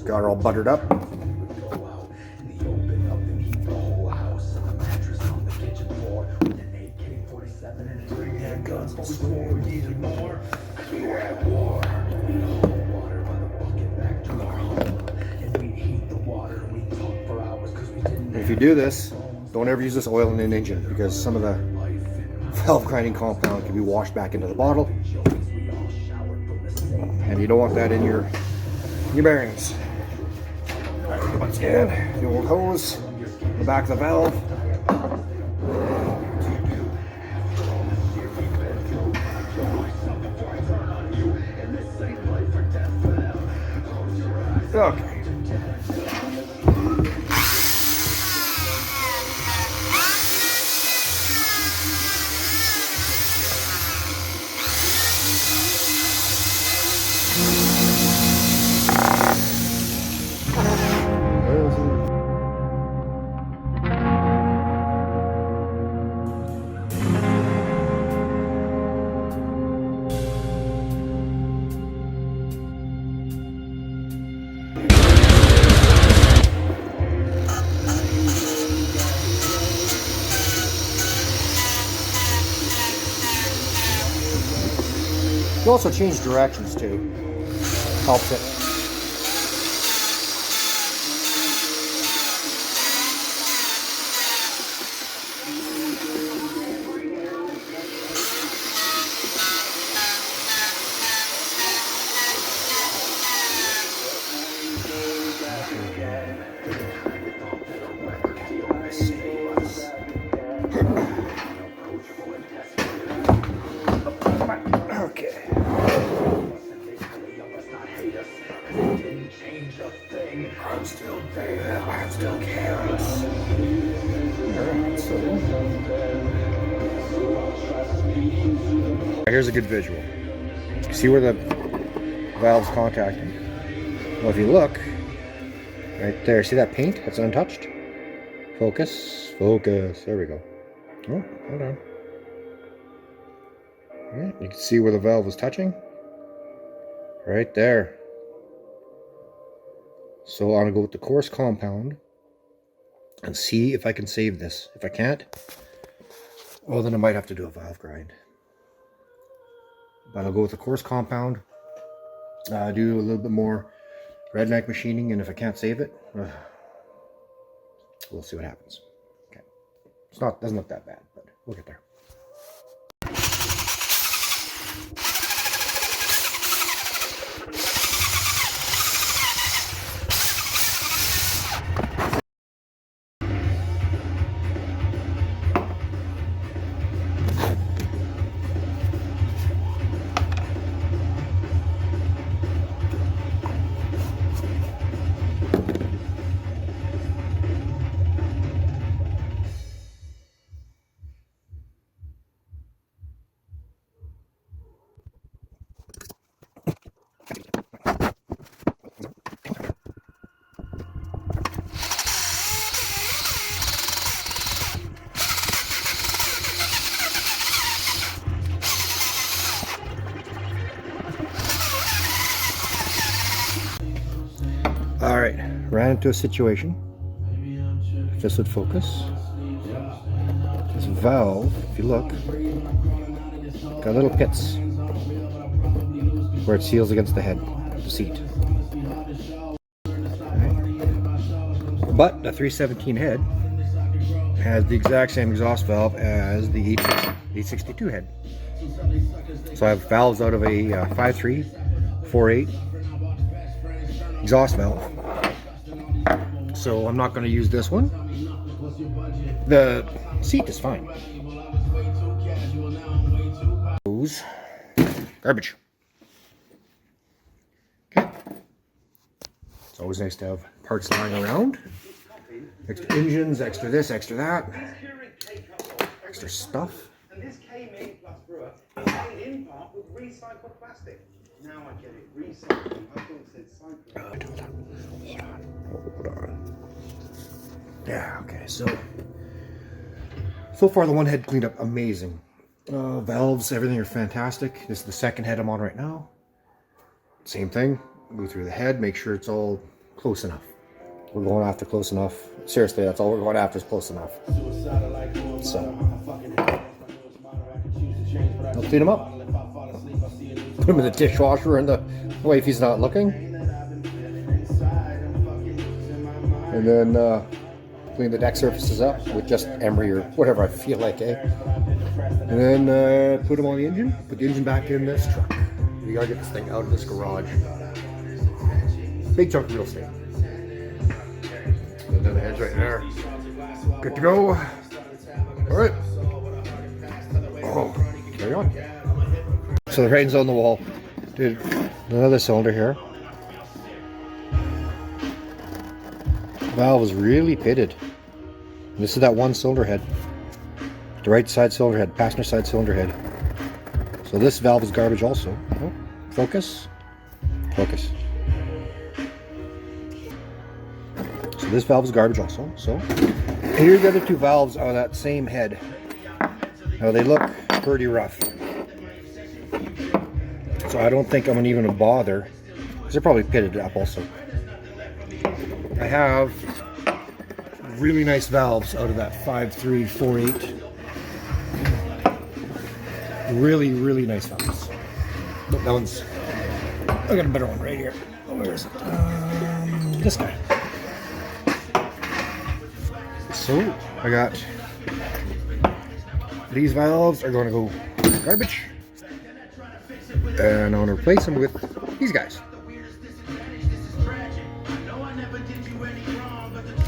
Got her all buttered up. If you do this, don't ever use this oil in an engine because some of the valve grinding compound can be washed back into the bottle, and you don't want that in your bearings. Alright, once again, the old hose, the back of the valve. Okay. You also change directions too. Helps it. I'm still there. I'm still careless. Here's a good visual. See where the valve's contacting? Well, if you look right there, see that paint? That's untouched. Focus, focus. There we go. Oh, hold on. Right, you can see where the valve was touching. Right there. So I'm going to go with the coarse compound and see if I can save this. If I can't, well, then I might have to do a valve grind. But I'll go with the coarse compound, do a little bit more redneck machining, and if I can't save it, we'll see what happens. Okay, doesn't look that bad, but we'll get there. Alright, ran into a situation. If this would focus. This valve, if you look, got little pits where it seals against the head of the seat. Right. But the 317 head has the exact same exhaust valve as the 862 head. So I have valves out of a 5.3, 4.8 exhaust valve. So I'm not going to use this one. The seat is fine. Garbage. Okay. It's always nice to have parts lying around. Extra engines, extra this, extra that. Extra stuff. And this came in plus brewer. It came in part with recycled plastic. Now I get it. Recycling. I thought it said cycling. Hold on. Yeah, okay, so far the one head cleaned up amazing. Valves, everything are fantastic. This is the second head I'm on right now. Same thing. Go through the head, make sure it's all close enough. We're going after close enough. Seriously, that's all we're going after is close enough. So, I'll clean them up. Put them in the dishwasher and the wifey's not looking. And then clean the deck surfaces up with just emery or whatever I feel like, eh? And then put them on the engine. Put the engine back in this truck. We gotta get this thing out of this garage. Big chunk of real estate. And then the head's right there. Good to go. Alright. Oh, carry on. So the rain's on the wall. Did another cylinder here. Valve is really pitted. And this is that one cylinder head. The right side cylinder head, passenger side cylinder head. So this valve is garbage also. Oh, focus. Focus. So this valve is garbage also. So here the other two valves are that same head. Now they look pretty rough. So I don't think I'm even gonna bother, because they're probably pitted up also. I have really nice valves out of that 5348. Really, really nice valves. Look, that one's, I got a better one right here. Oh, where is it? This guy. So I got these valves are going to go garbage, and I'm going to replace them with these guys.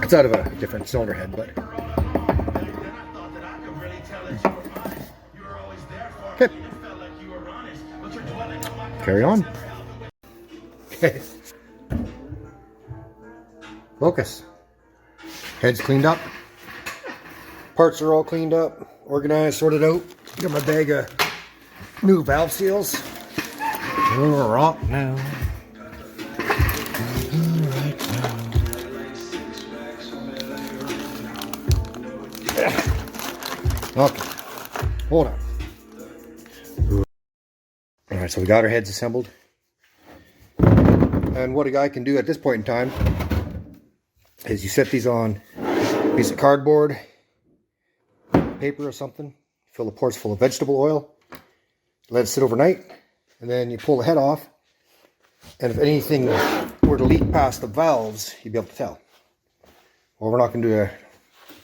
It's out of a different cylinder head, but okay. Carry on. Okay. Focus. Head's cleaned up. Parts are all cleaned up, organized, sorted out. Got my bag of new valve seals. Rock now. Okay, hold on. Alright, so we got our heads assembled. And what a guy can do at this point in time is you set these on a piece of cardboard, paper or something, fill the ports full of vegetable oil, let it sit overnight, and then you pull the head off, and if anything were to leak past the valves, you'd be able to tell. Well, we're not going to do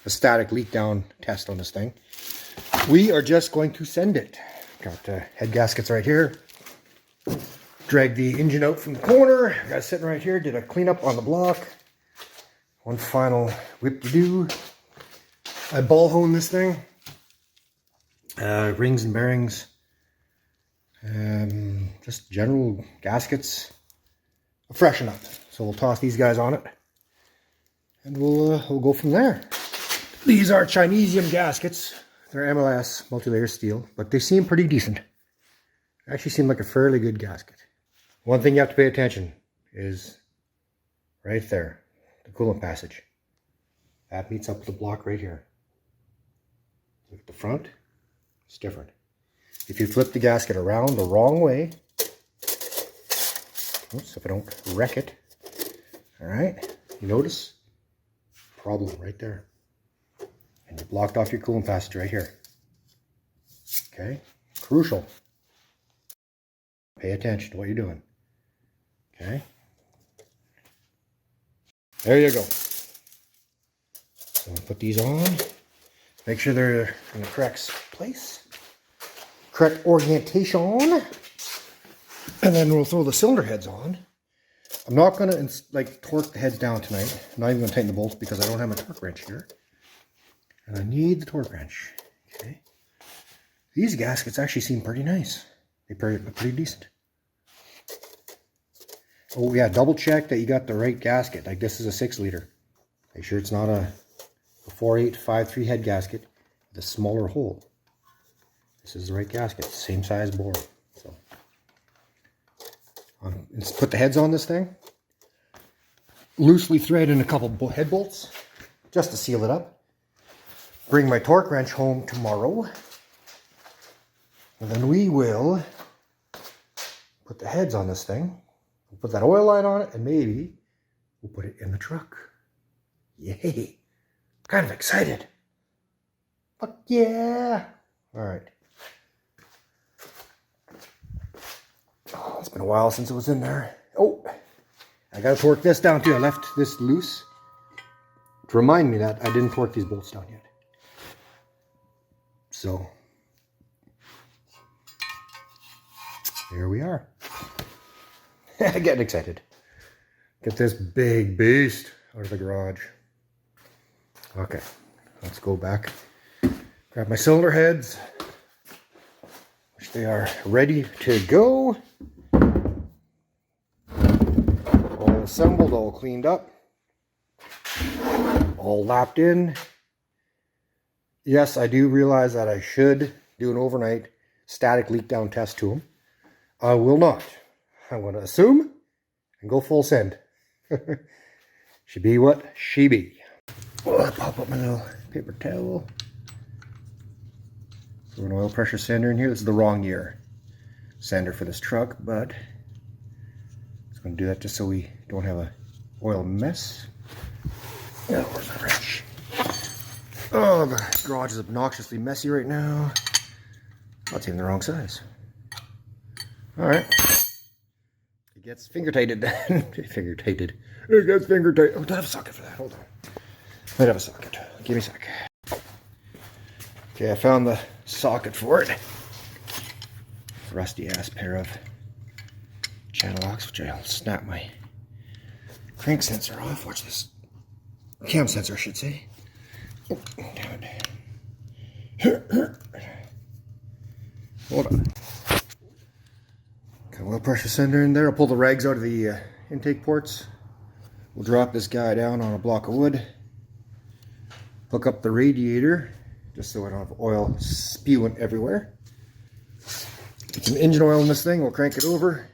a static leak down test on this thing. We are just going to send it. Got the head gaskets right here. Drag the engine out from the corner. Got it sitting right here. Did a cleanup on the block. One final whip-de-doo. I ball honed this thing. Rings and bearings. Just general gaskets. Freshen up. So we'll toss these guys on it. And we'll go from there. These are Chinesium gaskets. They're MLS, multi-layer steel, but they seem pretty decent. They actually seem like a fairly good gasket. One thing you have to pay attention is right there, the coolant passage. That meets up with the block right here. Look at the front, it's different. If you flip the gasket around the wrong way, oops, if I don't wreck it, all right, you notice? Problem right there. And you blocked off your coolant passage right here. Okay, crucial. Pay attention to what you're doing. Okay, there you go. So put these on. Make sure they're in the correct place, correct orientation, and then we'll throw the cylinder heads on. I'm not gonna like torque the heads down tonight. I'm not even gonna tighten the bolts because I don't have my torque wrench here. And I need the torque wrench. Okay. These gaskets actually seem pretty nice. They're pretty decent. Oh yeah, double check that you got the right gasket. Like this is a 6-liter. Make sure it's not a 4853 head gasket with a smaller hole. This is the right gasket, same size bore. So let's put the heads on this thing. Loosely thread in a couple head bolts just to seal it up. Bring my torque wrench home tomorrow, and then we will put the heads on this thing. We'll put that oil line on it, and maybe we'll put it in the truck. Yay. Kind of excited. Fuck yeah. All right. Oh, it's been a while since it was in there. Oh, I got to torque this down too. I left this loose to remind me that I didn't torque these bolts down yet. So, here we are. Getting excited. Get this big beast out of the garage. Okay, let's go back. Grab my cylinder heads, which they are ready to go. All assembled, all cleaned up, all lapped in. Yes, I do realize that I should do an overnight static leak down test to them. I will not. I'm going to assume and go full send. She be what she be. Oh, pop up my little paper towel. Throw an oil pressure sander in here. This is the wrong year sander for this truck, but I'm going to do that just so we don't have a oil mess. Oh, where's my wrench? Oh, the garage is obnoxiously messy right now. That's even the wrong size. All right. It gets finger tighted. Finger tighted. It gets finger tighted. Oh, do I have a socket for that? Hold on. Might have a socket. Give me a sec. Okay, I found the socket for it. Rusty ass pair of channel locks, which I'll snap my crank sensor off. Watch this. Cam sensor, I should say. Oh, damn it. Hold on. Got a oil pressure sender in there. I'll pull the rags out of the intake ports. We'll drop this guy down on a block of wood. Hook up the radiator, just so I don't have oil spewing everywhere. Get some engine oil in this thing. We'll crank it over.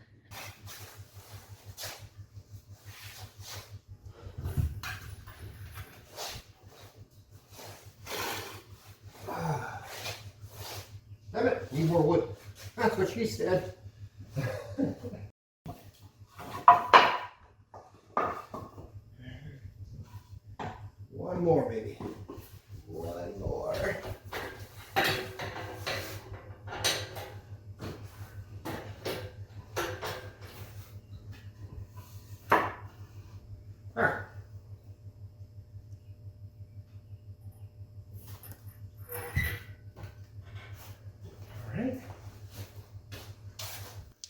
Damn it, need more wood. That's what she said. One more, baby. One more. All right.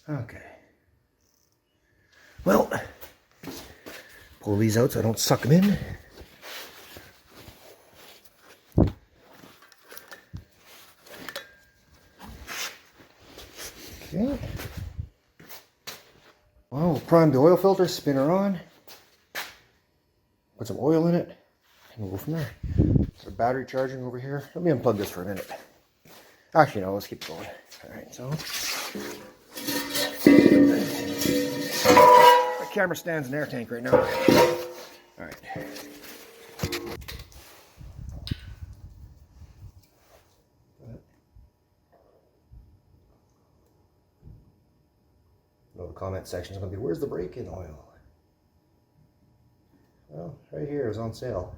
Okay. Well, pull these out so I don't suck them in. Okay. Well, we'll prime the oil filter, spin her on, put some oil in it, and we'll go from there. So battery charging over here. Let me unplug this for a minute. Actually, no, let's keep going. All right, so the camera stands in air tank right now. All right. The comment section is going to be, where's the break-in oil? Well, right here, it was on sale.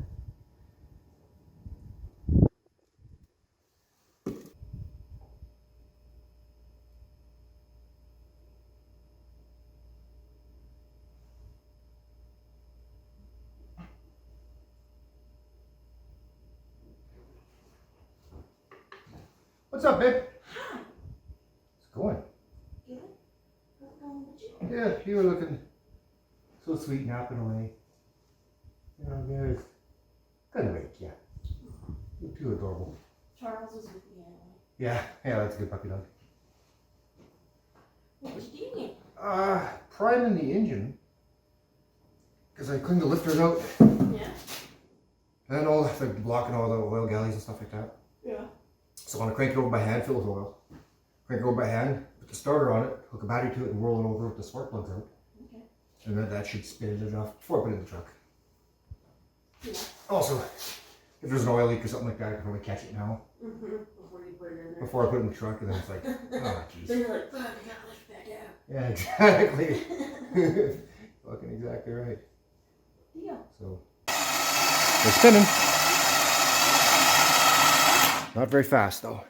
What's up, babe? Hi. It's going. Good. What's wrong with you? Yeah, you were looking so sweet, napping away. You know, good. Couldn't wait, yeah. You're too adorable. Charles was with me anyway. Yeah, that's a good puppy dog. What you doing? Priming the engine. Because I cleaned the lifters out. Yeah. And all, like, blocking all the oil galleys and stuff like that. Yeah. So I want to crank it over by hand, fill it with oil. Crank it over by hand, put the starter on it, hook a battery to it, and roll it over with the spark plugs out. Okay. And then that should spin it off before I put it in the truck. Yeah. Also, if there's an oil leak or something like that, I can probably catch it now. Mm-hmm. Before you put it in there. Before I put it in the truck, and then it's like, oh, Then jeez. you're like, fuck, I gotta lift that out. Yeah, exactly. Fucking exactly right. Yeah. So they're spinning. Not very fast though.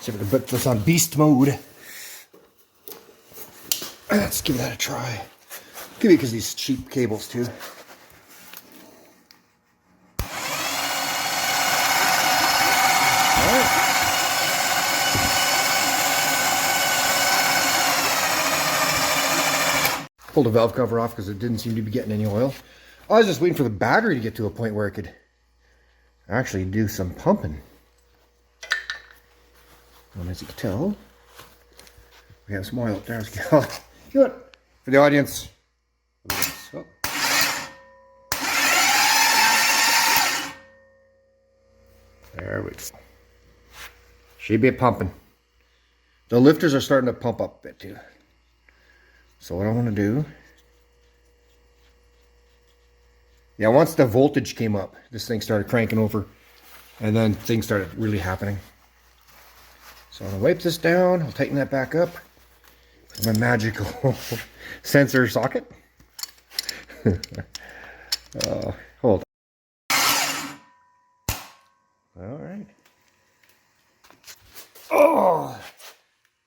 See if we can put this on beast mode. Let's give that a try. Give me because these cheap cables too. Pulled the valve cover off because it didn't seem to be getting any oil. I was just waiting for the battery to get to a point where it could actually do some pumping. And as you can tell, we have some oil up there. Let's get it for the audience. Oh. There we go. Should be pumping. The lifters are starting to pump up a bit too. So what I want to do, yeah, once the voltage came up, this thing started cranking over, and then things started really happening. So I'm gonna wipe this down. I'll tighten that back up with my magical sensor socket. Hold on. All right. Oh,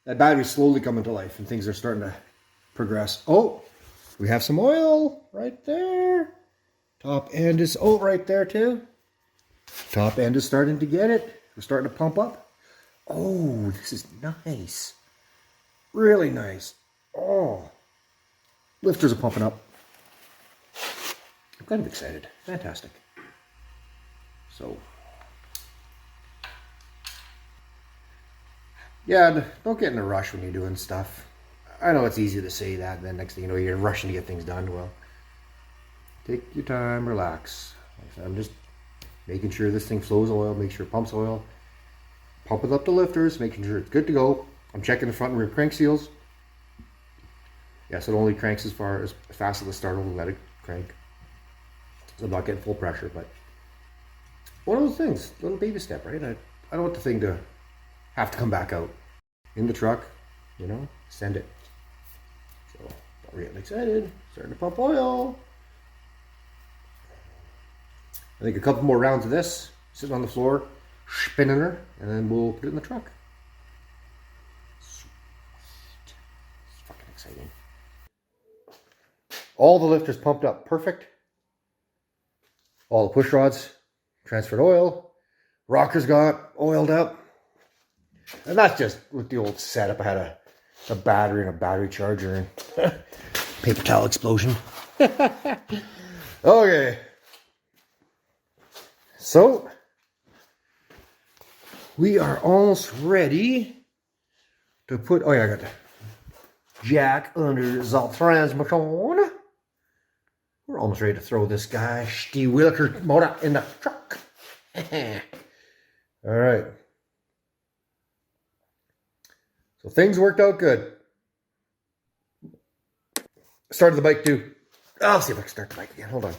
that battery's slowly coming to life, and things are starting to progress. Oh, we have some oil right there. Top end is right there too. Top end is starting to get it. We're starting to pump up. Oh, this is nice. Really nice. Oh, lifters are pumping up. I'm kind of excited. Fantastic. So, yeah, don't get in a rush when you're doing stuff. I know it's easy to say that, and then next thing you know, you're rushing to get things done. Well, take your time, relax. I'm just making sure this thing flows oil, make sure it pumps oil, pumping up the lifters, making sure it's good to go. I'm checking the front and rear crank seals. Yes, it only cranks as fast as the start will let it crank. So I'm not getting full pressure, but one of those things, little baby step, right? I don't want the thing to have to come back out in the truck, you know, send it. So we're getting excited, starting to pump oil. I think a couple more rounds of this, sitting on the floor, spinning her, and then we'll put it in the truck. Sweet. It's fucking exciting. All the lifters pumped up perfect. All the push rods transferred oil. Rockers got oiled up. And that's just with the old setup. I had a battery and a battery charger and paper towel explosion. Okay. So, we are almost ready to put, oh yeah, I got the jack under the transmission. We're almost ready to throw this guy, the Wilker motor, in the truck. All right. So things worked out good. Started the bike too. I'll see if I can start the bike again. Hold on.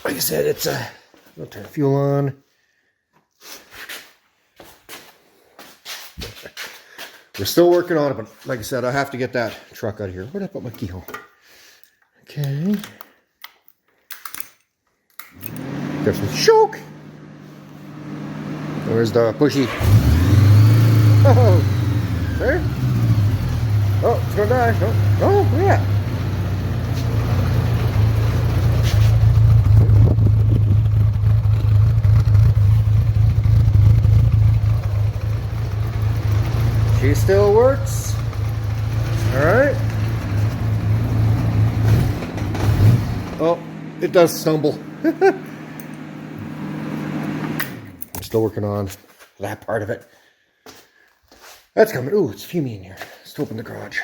Like I said, it's I'll turn the fuel on. We're still working on it, but like I said, I have to get that truck out of here. Where did I put my keyhole? Okay. There's some choke. Where's the pushy? Oh, there. Oh, it's gonna die. Oh, oh, yeah. She still works. All right. Oh, it does stumble. I'm still working on that part of it. That's coming. Ooh, it's fuming in here. Let's open the garage.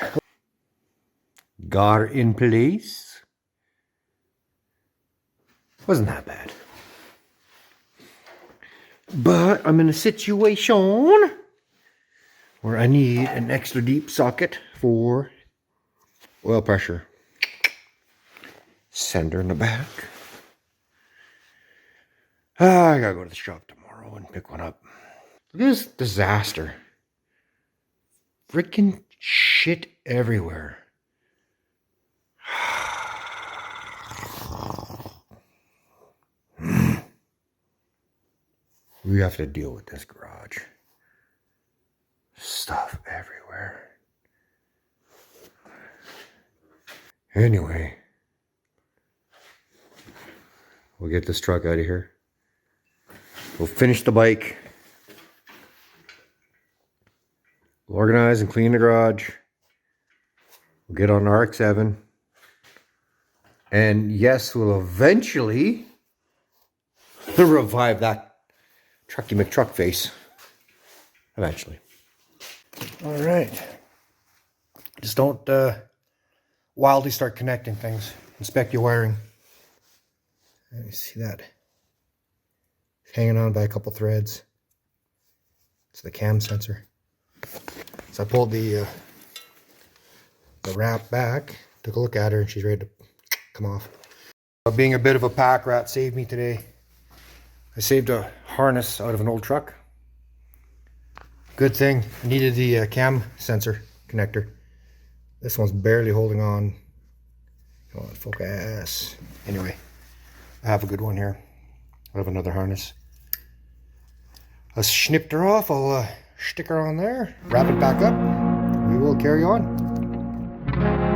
Got her in place. Wasn't that bad. But I'm in a situation where I need an extra deep socket for oil pressure. Sender in the back. I gotta go to the shop tomorrow and pick one up. Look at this disaster. Freaking shit everywhere. We have to deal with this garage. Stuff everywhere. Anyway, we'll get this truck out of here. We'll finish the bike. We'll organize and clean the garage. We'll get on RX-7. And yes, we'll eventually revive that Trucky McTruck face. Eventually. All right. Just don't wildly start connecting things. Inspect your wiring. Let me see that. It's hanging on by a couple threads. It's the cam sensor. So I pulled the wrap back, took a look at her, and she's ready to come off. Being a bit of a pack rat saved me today. I saved a harness out of an old truck. Good thing. I needed the cam sensor connector. This one's barely holding on. Come on, focus. Anyway, I have a good one here. I have another harness. I snipped her off. I'll stick her on there, wrap it back up. We will carry on.